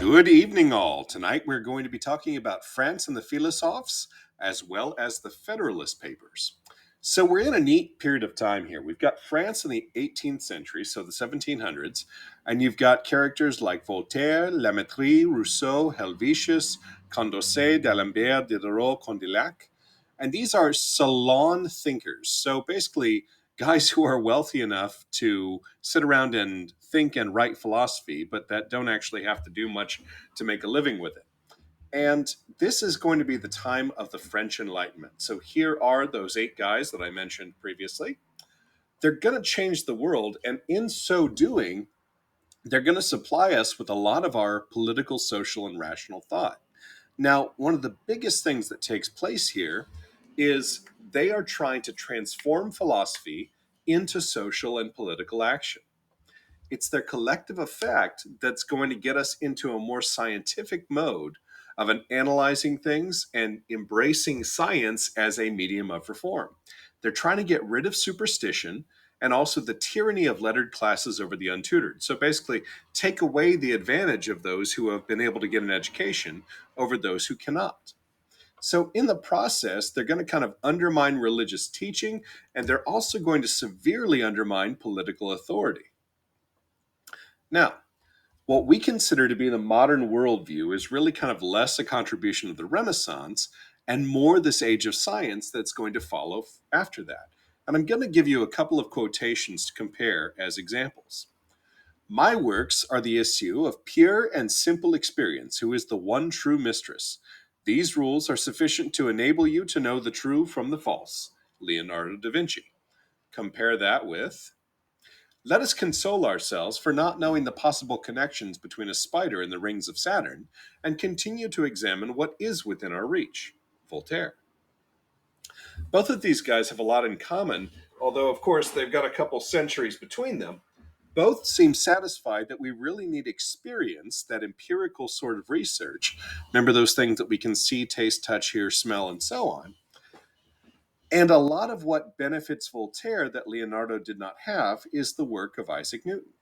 Good evening, all. Tonight we're going to be talking about France and the Philosophes, as well as the Federalist Papers. So we're in a neat period of time here. We've got France in the 18th century, so the 1700s, and you've got characters like Voltaire, Lamettrie, Rousseau, Helvetius, Condorcet, D'Alembert, Diderot, Condillac. And these are salon thinkers. So basically, guys who are wealthy enough to sit around and think and write philosophy, but that don't actually have to do much to make a living with it. And this is going to be the time of the French Enlightenment. So here are those eight guys that I mentioned previously. They're going to change the world, and in so doing, they're going to supply us with a lot of our political, social, and rational thought. Now, one of the biggest things that takes place here is they are trying to transform philosophy into social and political action. It's their collective effect that's going to get us into a more scientific mode of an analyzing things and embracing science as a medium of reform. They're trying to get rid of superstition and also the tyranny of lettered classes over the untutored. So basically, take away the advantage of those who have been able to get an education over those who cannot. So, in the process, they're going to kind of undermine religious teaching, and they're also going to severely undermine political authority. Now, what we consider to be the modern worldview is really kind of less a contribution of the Renaissance and more this age of science that's going to follow after that. And I'm going to give you a couple of quotations to compare as examples. My works are the issue of pure and simple experience, who is the one true mistress. These rules are sufficient to enable you to know the true from the false. Leonardo da Vinci. Compare that with let us console ourselves for not knowing the possible connections between a spider and the rings of Saturn, and continue to examine what is within our reach. Voltaire. Both of these guys have a lot in common, although, of course, they've got a couple centuries between them. Both seem satisfied that we really need experience, that empirical sort of research. Remember those things that we can see, taste, touch, hear, smell, and so on. And a lot of what benefits Voltaire that Leonardo did not have is the work of Isaac Newton.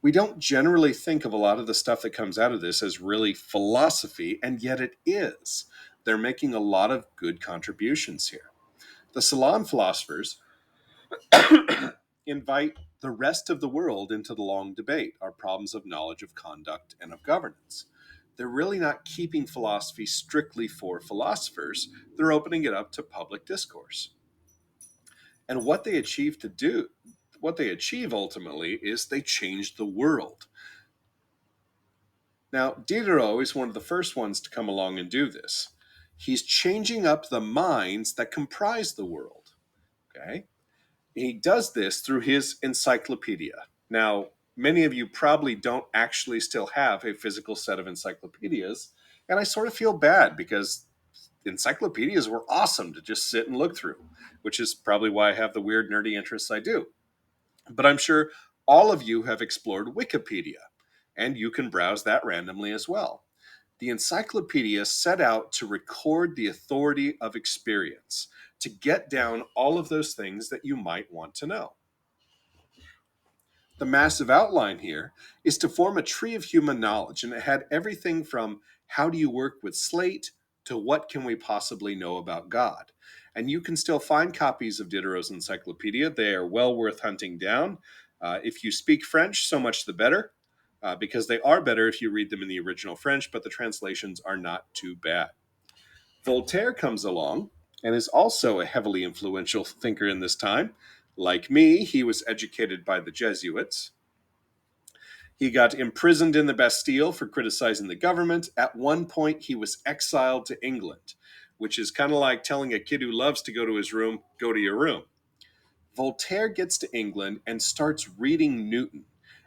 We don't generally think of a lot of the stuff that comes out of this as really philosophy, and yet it is. They're making a lot of good contributions here. The Salon philosophers invite the rest of the world into the long debate, our problems of knowledge, of conduct, and of governance. They're really not keeping philosophy strictly for philosophers, they're opening it up to public discourse. And what they achieve ultimately is they change the world. Now, Diderot is one of the first ones to come along and do this. He's changing up the minds that comprise the world. Okay? He does this through his encyclopedia. Now, many of you probably don't actually still have a physical set of encyclopedias, and I sort of feel bad because encyclopedias were awesome to just sit and look through, which is probably why I have the weird nerdy interests I do. But I'm sure all of you have explored Wikipedia, and you can browse that randomly as well. The encyclopedia set out to record the authority of experience, to get down all of those things that you might want to know. The massive outline here is to form a tree of human knowledge, and it had everything from how do you work with slate to what can we possibly know about God. And you can still find copies of Diderot's encyclopedia. They are well worth hunting down. If you speak French, so much the better, because they are better if you read them in the original French, but the translations are not too bad. Voltaire comes along and is also a heavily influential thinker in this time. Like me, he was educated by the Jesuits. He got imprisoned in the Bastille for criticizing the government. At one point, he was exiled to England, which is kind of like telling a kid who loves to go to his room, go to your room. Voltaire gets to England and starts reading Newton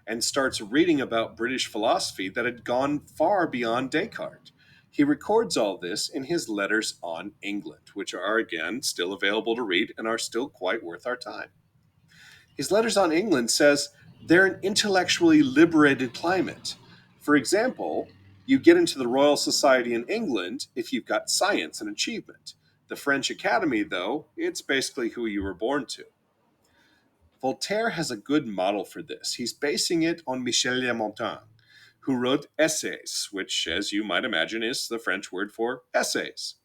and starts reading about British philosophy that had gone far beyond Descartes. He records all this in his letters on England, which are, again, still available to read and are still quite worth our time. His letters on England says they're an intellectually liberated climate. For example, you get into the Royal Society in England if you've got science and achievement. The French Academy, though, it's basically who you were born to. Voltaire has a good model for this. He's basing it on Michel de Montaigne. who wrote essays, which, as you might imagine, is the French word for essays.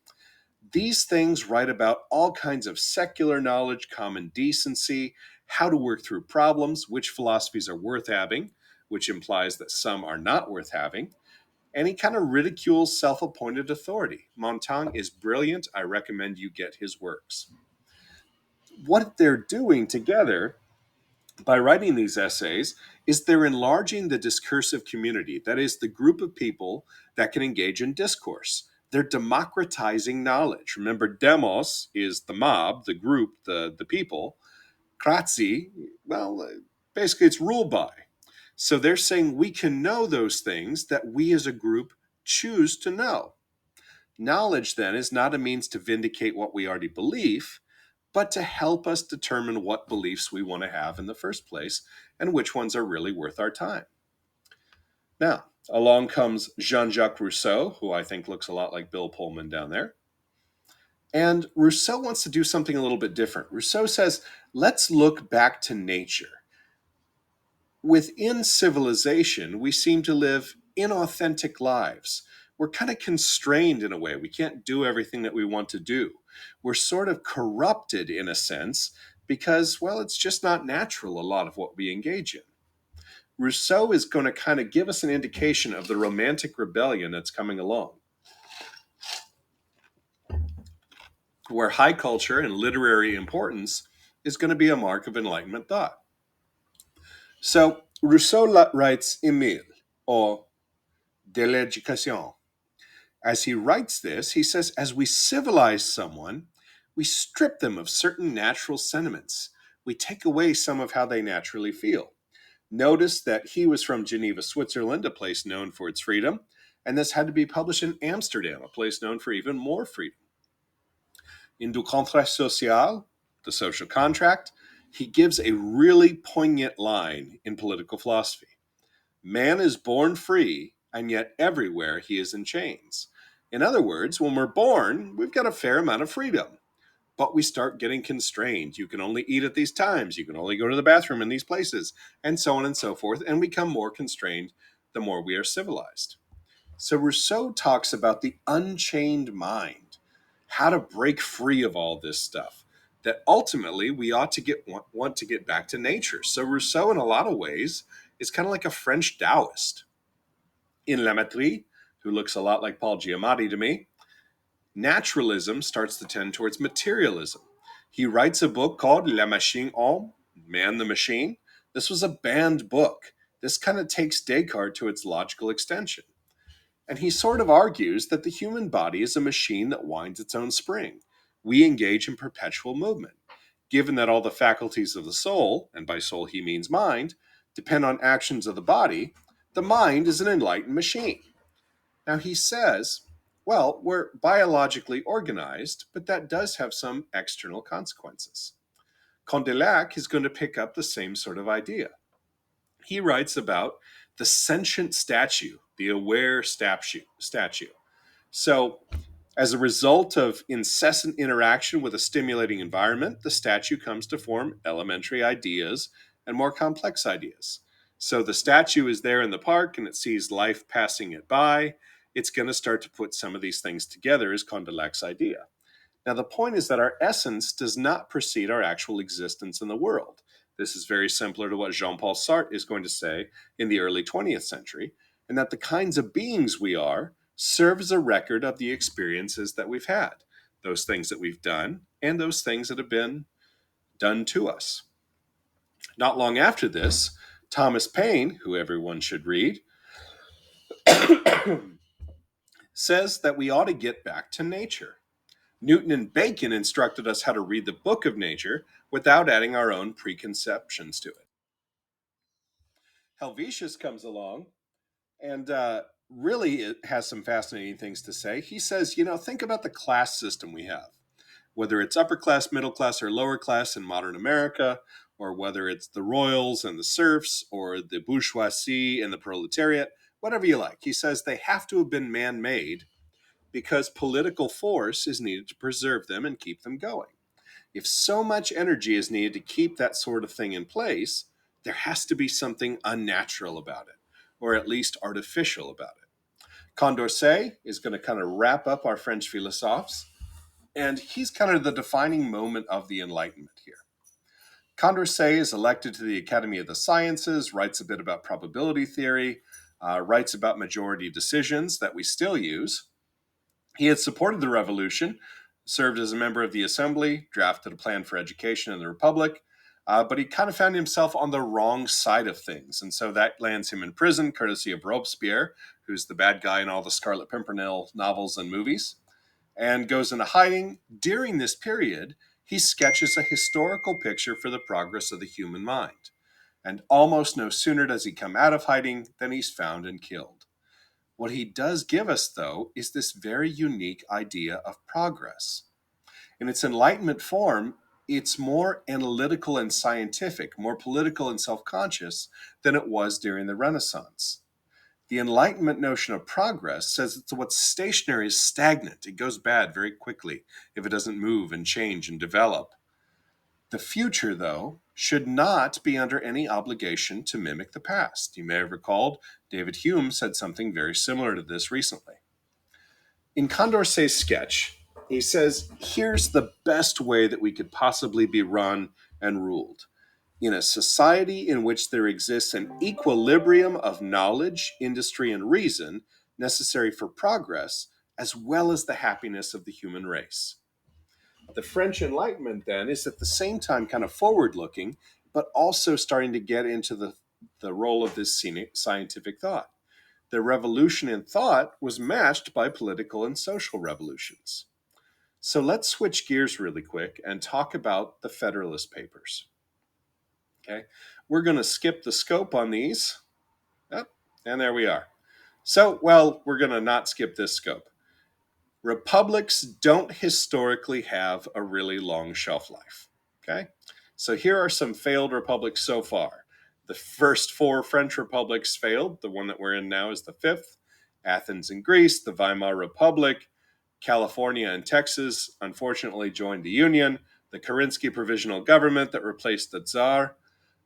These things write about all kinds of secular knowledge, common decency, how to work through problems, which philosophies are worth having, which implies that some are not worth having, and he kind of ridicules self appointed authority. Montaigne is brilliant. I recommend you get his works. What they're doing together by writing these essays is they're enlarging the discursive community, that is, the group of people that can engage in discourse. They're democratizing knowledge. Remember, demos is the mob, the group, the people. Krazi, well, basically it's ruled by. So they're saying we can know those things that we as a group choose to know. Knowledge, then, is not a means to vindicate what we already believe, but to help us determine what beliefs we want to have in the first place and which ones are really worth our time. Now, along comes Jean Jacques Rousseau, who I think looks a lot like Bill Pullman down there. And Rousseau wants to do something a little bit different. Rousseau says, let's look back to nature. Within civilization, we seem to live inauthentic lives. We're kind of constrained in a way. We can't do everything that we want to do. We're sort of corrupted in a sense because, well, it's just not natural, a lot of what we engage in. Rousseau is going to kind of give us an indication of the romantic rebellion that's coming along, where high culture and literary importance is going to be a mark of Enlightenment thought. So Rousseau writes Emile, or de l'éducation. As he writes this, he says, as we civilize someone, we strip them of certain natural sentiments. We take away some of how they naturally feel. Notice that he was from Geneva, Switzerland, a place known for its freedom, and this had to be published in Amsterdam, a place known for even more freedom. In Du Contrat Social, the social contract, he gives a really poignant line in political philosophy. Man is born free, and yet everywhere he is in chains. In other words, when we're born, we've got a fair amount of freedom, but we start getting constrained. You can only eat at these times, you can only go to the bathroom in these places, and so on and so forth, and we become more constrained the more we are civilized. So Rousseau talks about the unchained mind, how to break free of all this stuff, that ultimately we ought to want to get back to nature. So Rousseau, in a lot of ways, is kind of like a French Taoist. In Lametrie, who looks a lot like Paul Giamatti to me, naturalism starts to tend towards materialism. He writes a book called La Machine Homme, Man the Machine. This was a banned book. This kind of takes Descartes to its logical extension. And he sort of argues that the human body is a machine that winds its own spring. We engage in perpetual movement. Given that all the faculties of the soul, and by soul he means mind, depend on actions of the mind is an enlightened machine. Now he says, well, we're biologically organized, but that does have some external consequences. Condillac is going to pick up the same sort of idea. He writes about the sentient statue, the aware statue. So, as a result of incessant interaction with a stimulating environment, the statue comes to form elementary ideas and more complex ideas. So, the statue is there in the park and it sees life passing it by. It's going to start to put some of these things together, as Condillac's idea. Now, the point is that our essence does not precede our actual existence in the world. This is very similar to what Jean Paul Sartre is going to say in the early 20th century, and that the kinds of beings we are serve as a record of the experiences that we've had, those things that we've done, and those things that have been done to us. Not long after this, Thomas Paine, who everyone should read, says that we ought to get back to nature. Newton and Bacon instructed us how to read the book of nature without adding our own preconceptions to it. Helvetius comes along and really it has some fascinating things to say. He says, think about the class system we have, whether it's upper class, middle class, or lower class in modern America, or whether it's the royals and the serfs, or the bourgeoisie and the proletariat, whatever you like. He says they have to have been man made because political force is needed to preserve them and keep them going. If so much energy is needed to keep that sort of thing in place, there has to be something unnatural about it, or at least artificial about it. Condorcet is going to kind of wrap up our French philosophes, and he's kind of the defining moment of the Enlightenment here. Condorcet is elected to the Academy of the Sciences, writes a bit about probability theory, writes about majority decisions that we still use. He had supported the revolution, served as a member of the Assembly, drafted a plan for education in the Republic, but he kind of found himself on the wrong side of things. And so that lands him in prison, courtesy of Robespierre, who's the bad guy in all the Scarlet Pimpernel novels and movies, and goes into hiding. During this period, he sketches a historical picture for the progress of the human mind. And almost no sooner does he come out of hiding than he's found and killed. What he does give us, though, is this very unique idea of progress. In its Enlightenment form, it's more analytical and scientific, more political and self-conscious than it was during the Renaissance. The Enlightenment notion of progress says that what's stationary is stagnant. It goes bad very quickly if it doesn't move and change and develop. The future, though, should not be under any obligation to mimic the past. You may have recalled David Hume said something very similar to this recently. In Condorcet's sketch, he says, here's the best way that we could possibly be run and ruled. In a society in which there exists an equilibrium of knowledge, industry, and reason necessary for progress, as well as the happiness of the human race. The French Enlightenment, then, is at the same time kind of forward-looking, but also starting to get into the role of this scientific thought. The revolution in thought was matched by political and social revolutions. So let's switch gears really quick and talk about the Federalist Papers. Okay, we're going to skip the scope on these. Oh, and there we are. So, well, we're going to not skip this scope. Republics don't historically have a really long shelf life. Okay, so here are some failed republics so far. The first four French republics failed. The one that we're in now is the fifth. Athens and Greece, the Weimar Republic, California and Texas unfortunately joined the Union. The Kerensky Provisional Government that replaced the Tsar.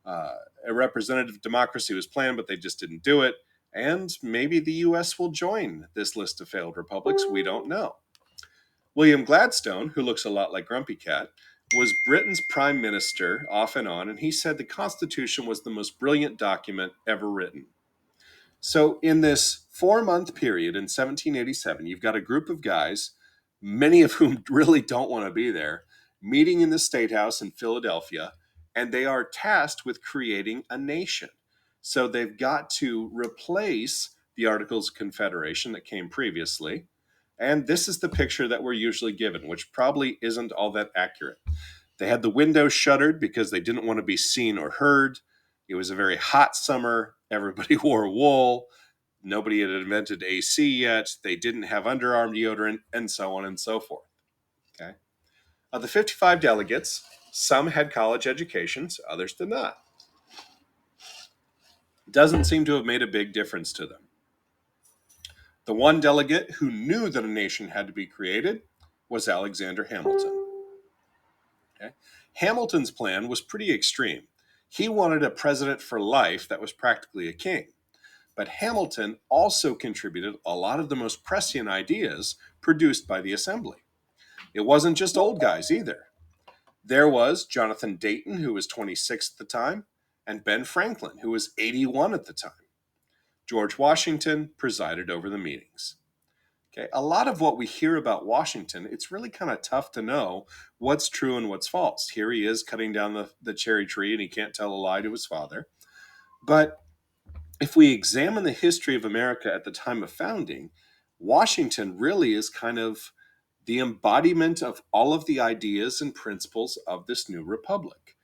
A representative democracy was planned, but they just didn't do it. And maybe the US will join this list of failed republics. We don't know. William Gladstone, who looks a lot like Grumpy Cat, was Britain's prime minister off and on, and he said the Constitution was the most brilliant document ever written. So in this 4-month period in 1787, you've got a group of guys, many of whom really don't want to be there, meeting in the State House in Philadelphia, and they are tasked with creating a nation. So they've got to replace the Articles of Confederation that came previously. And this is the picture that we're usually given, which probably isn't all that accurate. They had the windows shuttered because they didn't want to be seen or heard. It was a very hot summer. Everybody wore wool. Nobody had invented AC yet. They didn't have underarm deodorant, and so on and so forth. Okay. Of the 55 delegates, some had college educations, others did not. It doesn't seem to have made a big difference to them. The one delegate who knew that a nation had to be created was Alexander Hamilton. Okay. Hamilton's plan was pretty extreme. He wanted a president for life that was practically a king. But Hamilton also contributed a lot of the most prescient ideas produced by the Assembly. It wasn't just old guys either. There was Jonathan Dayton, who was 26 at the time, and Ben Franklin, who was 81 at the time. George Washington presided over the meetings. Okay, a lot of what we hear about Washington, it's really kind of tough to know what's true and what's false. Here he is cutting down the cherry tree, and he can't tell a lie to his father. But if we examine the history of America at the time of founding, Washington really is kind of the embodiment of all of the ideas and principles of this new republic.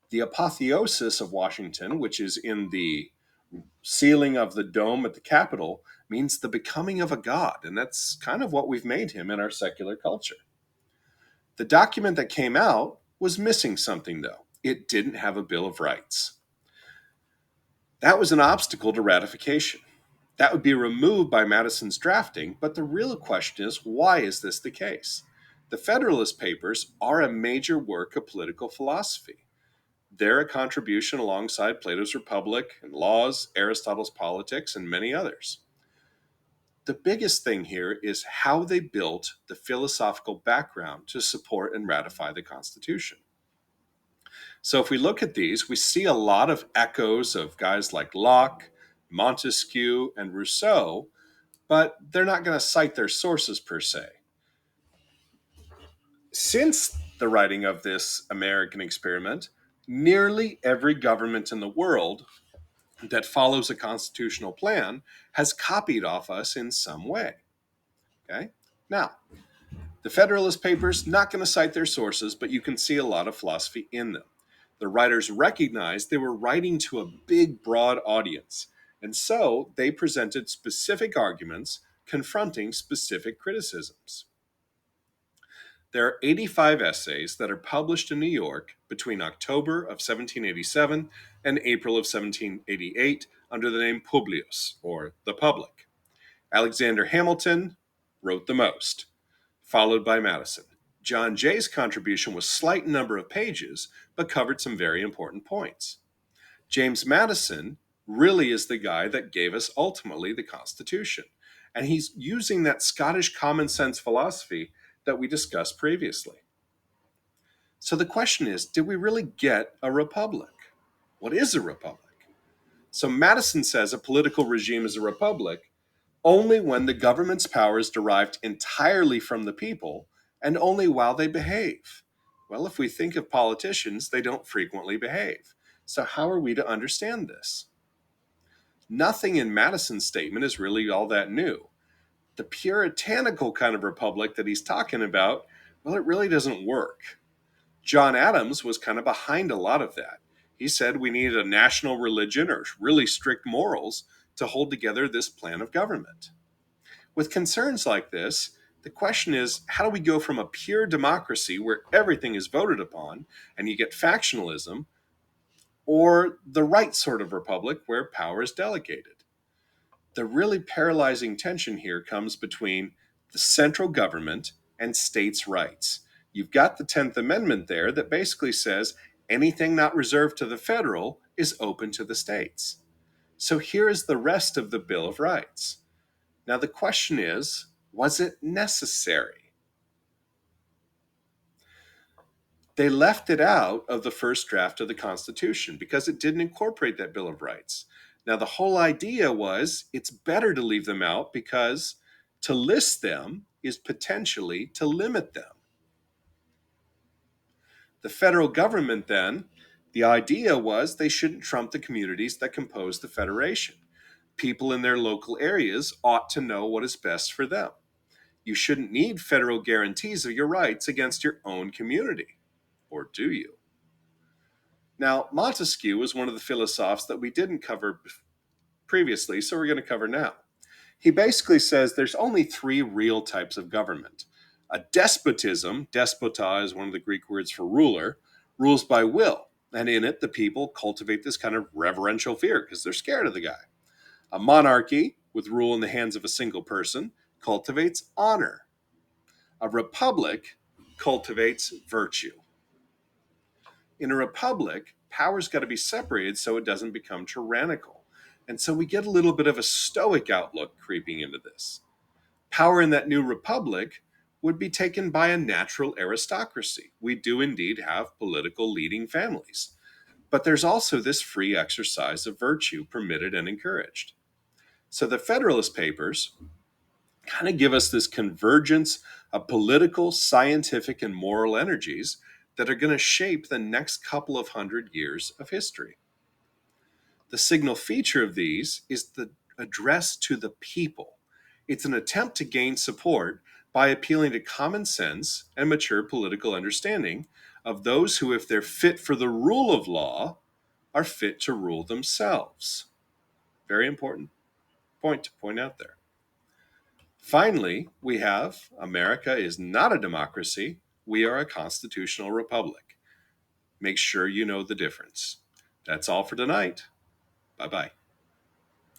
The apotheosis of Washington, which is in the ceiling of the dome at the Capitol, means the becoming of a god, and that's kind of what we've made him in our secular culture. The document that came out was missing something, though. It didn't have a Bill of Rights. That was an obstacle to ratification. That would be removed by Madison's drafting, but the real question is, why is this the case? The Federalist Papers are a major work of political philosophy. They're a contribution alongside Plato's Republic and Laws, Aristotle's Politics, and many others. The biggest thing here is how they built the philosophical background to support and ratify the Constitution. So if we look at these, we see a lot of echoes of guys like Locke, Montesquieu, and Rousseau, but they're not going to cite their sources per se. Since the writing of this American experiment, nearly every government in the world that follows a constitutional plan has copied off us in some way. Okay? Now, the Federalist Papers, not going to cite their sources, but you can see a lot of philosophy in them. The writers recognized they were writing to a big, broad audience, and so they presented specific arguments confronting specific criticisms. There are 85 essays that are published in New York between October of 1787 and April of 1788 under the name Publius, or the Public. Alexander Hamilton wrote the most, followed by Madison. John Jay's contribution was slight in number of pages, but covered some very important points. James Madison really is the guy that gave us ultimately the Constitution, and he's using that Scottish common sense philosophy that we discussed previously. So the question is, did we really get a republic? What is a republic? So Madison says a political regime is a republic only when the government's power is derived entirely from the people and only while they behave. Well, if we think of politicians, they don't frequently behave. So how are we to understand this? Nothing in Madison's statement is really all that new. The puritanical kind of republic that he's talking about, well, it really doesn't work. John Adams was kind of behind a lot of that. He said we needed a national religion or really strict morals to hold together this plan of government. With concerns like this, the question is, how do we go from a pure democracy where everything is voted upon and you get factionalism, or the right sort of republic where power is delegated? The really paralyzing tension here comes between the central government and states' rights. You've got the 10th Amendment there that basically says anything not reserved to the federal is open to the states. So here is the rest of the Bill of Rights. Now the question is, was it necessary? They left it out of the first draft of the Constitution because it didn't incorporate that Bill of Rights. Now, the whole idea was it's better to leave them out because to list them is potentially to limit them. The federal government, then, the idea was they shouldn't trump the communities that compose the federation. People in their local areas ought to know what is best for them. You shouldn't need federal guarantees of your rights against your own community. Or do you? Now, Montesquieu was one of the philosophes that we didn't cover previously, so we're going to cover now. He basically says there's only three real types of government. A despotism, despota is one of the Greek words for ruler, rules by will, and in it the people cultivate this kind of reverential fear because they're scared of the guy. A monarchy, with rule in the hands of a single person, cultivates honor. A republic cultivates virtue. In a republic, power's got to be separated so it doesn't become tyrannical. And so we get a little bit of a stoic outlook creeping into this. Power in that new republic would be taken by a natural aristocracy. We do indeed have political leading families. But there's also this free exercise of virtue permitted and encouraged. So the Federalist Papers kind of give us this convergence of political, scientific, and moral energies that are going to shape the next couple of hundred years of history. The signal feature of these is the address to the people. It's an attempt to gain support by appealing to common sense and mature political understanding of those who, if they're fit for the rule of law, are fit to rule themselves. Very important point to point out there. Finally, we have America is not a democracy. We are a constitutional republic. Make sure you know the difference. That's all for tonight. Bye-bye.